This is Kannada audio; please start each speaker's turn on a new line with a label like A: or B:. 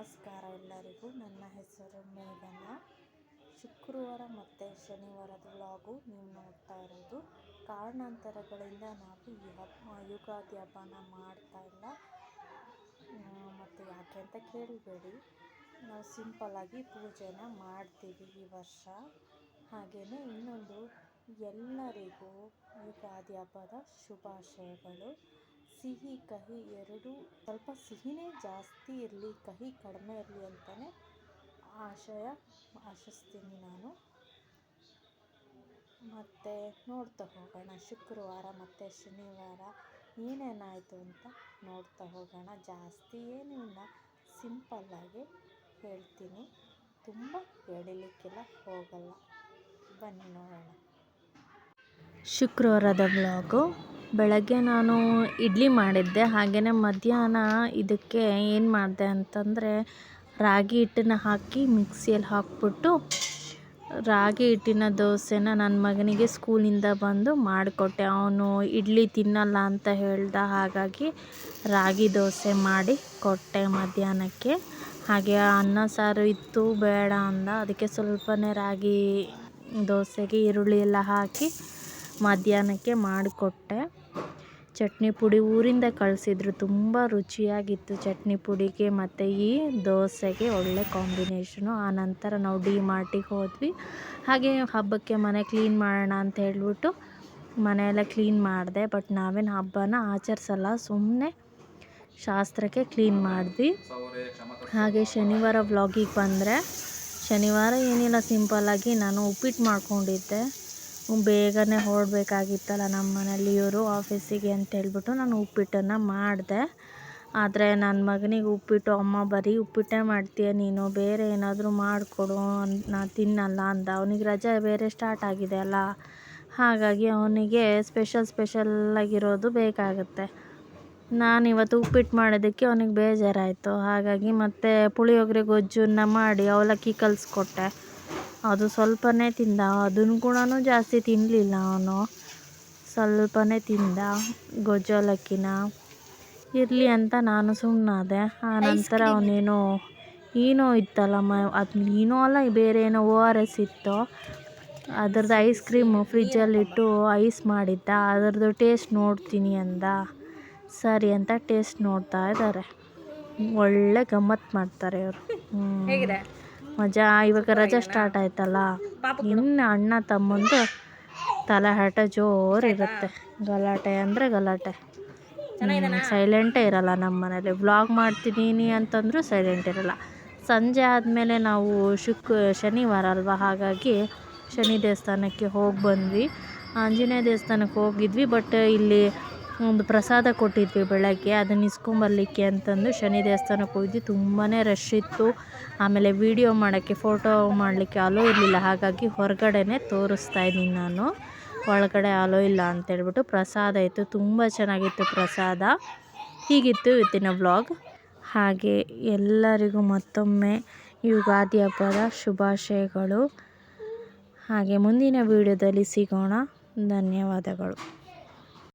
A: ನಮಸ್ಕಾರ ಎಲ್ಲರಿಗೂ. ನನ್ನ ಹೆಸರು ಮೇಘನ. ಶುಕ್ರವಾರ ಮತ್ತು ಶನಿವಾರದ ವ್ಲಾಗು ನೀವು ನೋಡ್ತಾ ಇರೋದು. ಕಾರಣಾಂತರಗಳಿಂದ ನಾವು ಯುಗಾದಿ ಹಬ್ಬನ ಮಾಡ್ತಾ ಇಲ್ಲ. ಮತ್ತು ಯಾಕೆ ಅಂತ ಕೇಳಬೇಡಿ, ನಾವು ಸಿಂಪಲ್ಲಾಗಿ ಪೂಜೆನ ಮಾಡ್ತೀವಿ ಈ ವರ್ಷ. ಹಾಗೆಯೇ ಇನ್ನೊಂದು, ಎಲ್ಲರಿಗೂ ಯುಗಾದಿ ಹಬ್ಬದ ಶುಭಾಶಯಗಳು. ಸಿಹಿ ಕಹಿ ಎರಡೂ, ಸ್ವಲ್ಪ ಸಿಹಿನೇ ಜಾಸ್ತಿ ಇರಲಿ, ಕಹಿ ಕಡಿಮೆ ಇರಲಿ ಅಂತಲೇ ಆಶಿಸ್ತೀನಿ ನಾನು. ಮತ್ತು ನೋಡ್ತಾ ಹೋಗೋಣ ಶುಕ್ರವಾರ ಮತ್ತು ಶನಿವಾರ ಏನೇನಾಯಿತು ಅಂತ ನೋಡ್ತಾ ಹೋಗೋಣ. ಜಾಸ್ತಿ ಏನೂ ಇಲ್ಲ, ಸಿಂಪಲ್ಲಾಗಿ ಹೇಳ್ತೀನಿ, ತುಂಬ ಎಳಿಲಿಕ್ಕೆಲ್ಲ ಹೋಗಲ್ಲ. ಬನ್ನಿ ನೋಡೋಣ. ಶುಕ್ರವಾರದ ವ್ಲಾಗು. ಬೆಳಗ್ಗೆ ನಾನು ಇಡ್ಲಿ ಮಾಡಿದ್ದೆ. ಹಾಗೆಯೇ ಮಧ್ಯಾಹ್ನ ಇದಕ್ಕೆ ಏನು ಮಾಡಿದೆ ಅಂತಂದರೆ, ರಾಗಿ ಹಿಟ್ಟನ್ನು ಹಾಕಿ ಮಿಕ್ಸಿಯಲ್ಲಿ ಹಾಕ್ಬಿಟ್ಟು ರಾಗಿ ಹಿಟ್ಟಿನ ದೋಸೆನ ನನ್ನ ಮಗನಿಗೆ ಸ್ಕೂಲಿಂದ ಬಂದು ಮಾಡಿಕೊಟ್ಟೆ. ಅವನು ಇಡ್ಲಿ ತಿನ್ನಲ್ಲ ಅಂತ ಹೇಳ್ದ, ಹಾಗಾಗಿ ರಾಗಿ ದೋಸೆ ಮಾಡಿ ಕೊಟ್ಟೆ ಮಧ್ಯಾಹ್ನಕ್ಕೆ. ಹಾಗೆ ಅನ್ನ ಸಾರು ಇತ್ತು, ಬೇಡ ಅಂದ, ಅದಕ್ಕೆ ಸ್ವಲ್ಪನೇ ರಾಗಿ ದೋಸೆಗೆ ಈರುಳ್ಳಿ ಎಲ್ಲ ಹಾಕಿ ಮಧ್ಯಾಹ್ನಕ್ಕೆ ಮಾಡಿಕೊಟ್ಟೆ. ಚಟ್ನಿ ಪುಡಿ ಊರಿಂದ ಕಳಿಸಿದ್ರು, ತುಂಬ ರುಚಿಯಾಗಿತ್ತು ಚಟ್ನಿ ಪುಡಿಗೆ ಮತ್ತು ಈ ದೋಸೆಗೆ ಒಳ್ಳೆ ಕಾಂಬಿನೇಷನು. ಆನಂತರ ನಾವು ಡಿ-ಮಾರ್ಟಿಗೆ ಹೋದ್ವಿ. ಹಾಗೆ ಹಬ್ಬಕ್ಕೆ ಮನೆ ಕ್ಲೀನ್ ಮಾಡೋಣ ಅಂತ ಹೇಳ್ಬಿಟ್ಟು ಮನೆಯೆಲ್ಲ ಕ್ಲೀನ್ ಮಾಡಿದೆ. ಬಟ್ ನಾವೇನು ಹಬ್ಬನ ಆಚರಿಸಲ್ಲ, ಸುಮ್ಮನೆ ಶಾಸ್ತ್ರಕ್ಕೆ ಕ್ಲೀನ್ ಮಾಡಿದ್ವಿ. ಹಾಗೆ ಶನಿವಾರ ವ್ಲಾಗಿಗೆ ಬಂದರೆ, ಶನಿವಾರ ಏನಿಲ್ಲ, ಸಿಂಪಲ್ಲಾಗಿ ನಾನು ಉಪ್ಪಿಟ್ಟು ಮಾಡ್ಕೊಂಡಿದ್ದೆ. ಬೇಗನೆ ಹೊರಡಬೇಕಾಗಿತ್ತಲ್ಲ ನಮ್ಮ ಮನೇಲಿ ಇವರು ಆಫೀಸಿಗೆ ಅಂತ ಹೇಳ್ಬಿಟ್ಟು ನಾನು ಉಪ್ಪಿಟ್ಟನ್ನು ಮಾಡಿದೆ. ಆದರೆ ನನ್ನ ಮಗನಿಗೆ ಉಪ್ಪಿಟ್ಟು, ಅಮ್ಮ ಬರೀ ಉಪ್ಪಿಟ್ಟೇ ಮಾಡ್ತೀಯ ನೀನು, ಬೇರೆ ಏನಾದರೂ ಮಾಡಿಕೊಡು, ನಾನು ತಿನ್ನಲ್ಲ ಅಂದ. ಅವನಿಗೆ ರಜೆ ಬೇರೆ ಸ್ಟಾರ್ಟ್ ಆಗಿದೆ ಅಲ್ಲ, ಹಾಗಾಗಿ ಅವನಿಗೆ ಸ್ಪೆಷಲ್ಲಾಗಿರೋದು ಬೇಕಾಗುತ್ತೆ. ನಾನಿವತ್ತು ಉಪ್ಪಿಟ್ಟು ಮಾಡೋದಕ್ಕೆ ಅವನಿಗೆ ಬೇಜಾರಾಯಿತು. ಹಾಗಾಗಿ ಮತ್ತೆ ಪುಳಿಯೋಗರೆ ಗೊಜ್ಜನ್ನು ಮಾಡಿ ಅವಲಕ್ಕಿ ಕಲಿಸ್ಕೊಟ್ಟೆ. ಅದು ಸ್ವಲ್ಪನೇ ತಿಂದ, ಅದನ್ನು ಕೂಡ ಜಾಸ್ತಿ ತಿನ್ನಲಿಲ್ಲ. ಅವನು ಸ್ವಲ್ಪನೇ ತಿಂದ ಗೊಜ್ಜು ಅವಲಕ್ಕಿನ. ಇರಲಿ ಅಂತ ನಾನು ಸುಮ್ಮನಾದೆ. ಆನಂತರ ಅವನೇನೋ ಏನೋ ಇತ್ತಲ್ಲ, ಅದು ಏನೋ ಅಲ್ಲ, ಬೇರೆ ಏನೋ ORS ಇತ್ತು, ಅದರದ್ದು ಐಸ್ ಕ್ರೀಮು ಫ್ರಿಜ್ಜಲ್ಲಿಟ್ಟು ಐಸ್ ಮಾಡಿದ್ದ. ಅದರದ್ದು ಟೇಸ್ಟ್ ನೋಡ್ತೀನಿ ಅಂದ. ಸರಿ ಅಂತ ಟೇಸ್ಟ್ ನೋಡ್ತಾ ಇದ್ದಾರೆ. ಒಳ್ಳೆ ಗಮ್ಮತ್ತು ಮಾಡ್ತಾರೆ ಇವರು. ಮಜಾ. ಇವಾಗ ರಜೆ ಸ್ಟಾರ್ಟ್ ಆಯ್ತಲ್ಲ, ಇನ್ನು ಅಣ್ಣ ತಮ್ಮಂದು ತಲೆಹರಟ ಜೋರಿರುತ್ತೆ. ಗಲಾಟೆ ಅಂದರೆ ಗಲಾಟೆ, ಸೈಲೆಂಟೇ ಇರಲ್ಲ ನಮ್ಮ ಮನೇಲಿ. ವ್ಲಾಗ್ ಮಾಡ್ತಿದ್ದೀನಿ ಅಂತಂದರೂ ಸೈಲೆಂಟ್ ಇರಲ್ಲ. ಸಂಜೆ ಆದಮೇಲೆ ನಾವು ಶನಿವಾರ ಅಲ್ವಾ, ಹಾಗಾಗಿ ಶನಿ ದೇವಸ್ಥಾನಕ್ಕೆ ಹೋಗಿ ಬಂದ್ವಿ. ಆಂಜನೇಯ ದೇವಸ್ಥಾನಕ್ಕೆ ಹೋಗಿದ್ವಿ. ಬಟ್ ಇಲ್ಲಿ ಒಂದು ಪ್ರಸಾದ ಕೊಟ್ಟಿದ್ವಿ ಬೆಳಗ್ಗೆ, ಅದನ್ನು ಇಸ್ಕೊಂಬರ್ಲಿಕ್ಕೆ ಅಂತಂದು ಶನಿ ದೇವಸ್ಥಾನಕ್ಕೆ ಹೋಗಿದ್ವಿ. ತುಂಬಾ ರಶ್ ಇತ್ತು. ಆಮೇಲೆ ವಿಡಿಯೋ ಮಾಡೋಕ್ಕೆ, ಫೋಟೋ ಮಾಡಲಿಕ್ಕೆ ಅಲೋ ಇರಲಿಲ್ಲ. ಹಾಗಾಗಿ ಹೊರಗಡೆನೇ ತೋರಿಸ್ತಾ ಇದ್ದೀನಿ ನಾನು, ಒಳಗಡೆ ಅಲೋ ಇಲ್ಲ ಅಂತೇಳ್ಬಿಟ್ಟು. ಪ್ರಸಾದ ಇತ್ತು, ತುಂಬ ಚೆನ್ನಾಗಿತ್ತು ಪ್ರಸಾದ. ಹೀಗಿತ್ತು ಇವತ್ತಿನ ವ್ಲಾಗ್. ಹಾಗೆ ಎಲ್ಲರಿಗೂ ಮತ್ತೊಮ್ಮೆ ಯುಗಾದಿ ಹಬ್ಬದ ಶುಭಾಶಯಗಳು. ಹಾಗೆ ಮುಂದಿನ ವಿಡಿಯೋದಲ್ಲಿ ಸಿಗೋಣ. ಧನ್ಯವಾದಗಳು.